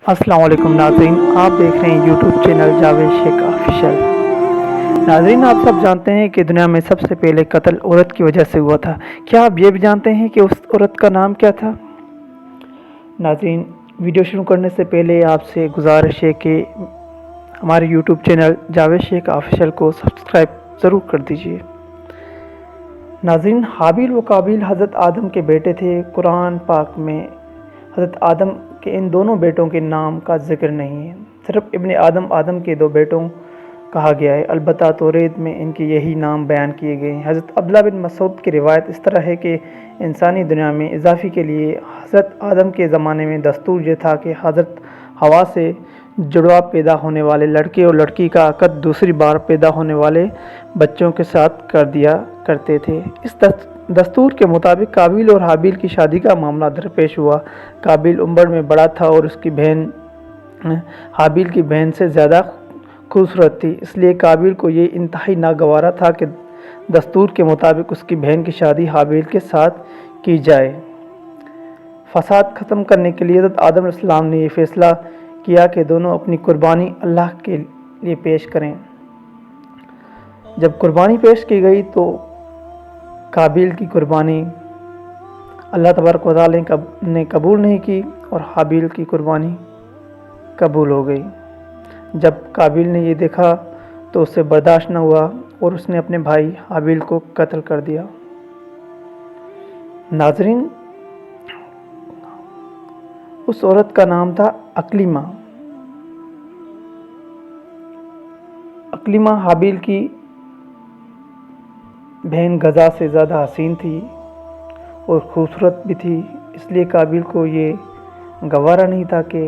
अस्सलाम वालेकुम नाज़रीन, आप देख रहे हैं YouTube channel Javed Shaikh official. नाज़रीन, आप सब जानते हैं कि दुनिया में सबसे पहले कत्ल औरत की वजह से हुआ था। क्या आप ये भी जानते हैं कि उस औरत का नाम क्या था? नाज़रीन, वीडियो शुरू करने से पहले आपसे गुजारिश है कि हमारे YouTube channel Javed Shaikh official को सब्सक्राइब ज़रूर कर दीजिए। नाज़रीन, हाबिल व काबिल हज़रत आदम के बेटे थे। कुरान पाक में हज़रत आदम के इन दोनों बेटों के नाम का जिक्र नहीं है, सिर्फ इब्ने आदम के दो बेटों कहा गया है। अलबत्ता तौरेत में इनके यही नाम बयान किए गए हैं। हज़रत अब्दुल्लाह बिन मसूद की रिवायत इस तरह है कि इंसानी दुनिया में इजाफ़े के लिए हज़रत आदम के ज़माने में दस्तूर ये था कि हज़रत हवा से जुड़वा पैदा होने वाले लड़के और लड़की का अक़द दूसरी बार पैदा होने वाले बच्चों के साथ कर दिया करते थे। इस दस्तूर के मुताबिक काबिल और हाबिल की शादी का मामला दरपेश हुआ। काबिल उम्र में बड़ा था और उसकी बहन हाबिल की बहन से ज़्यादा खूबसूरत थी, इसलिए काबिल को ये इंतहाई नागवारा था कि दस्तूर के मुताबिक उसकी बहन की शादी हाबिल के साथ की जाए। फसाद ख़त्म करने के लिए हज़रत आदम अलैहिस्सलाम ने यह फ़ैसला किया कि दोनों अपनी कुर्बानी अल्लाह के लिए पेश करें। जब कुर्बानी पेश की गई तो काबिल की कुर्बानी अल्लाह तबारक व तआला ने कबूल नहीं की और हाबिल की कुर्बानी कबूल हो गई। जब काबिल ने ये देखा तो उससे बर्दाश्त न हुआ और उसने अपने भाई हाबिल को कत्ल कर दिया। नाज़रीन, उस औरत का नाम था अकलीमा। अकलीमा हाबिल की बहन गज़ा से ज़्यादा हसीन थी और खूबसूरत भी थी, इसलिए काबिल को ये गवारा नहीं था कि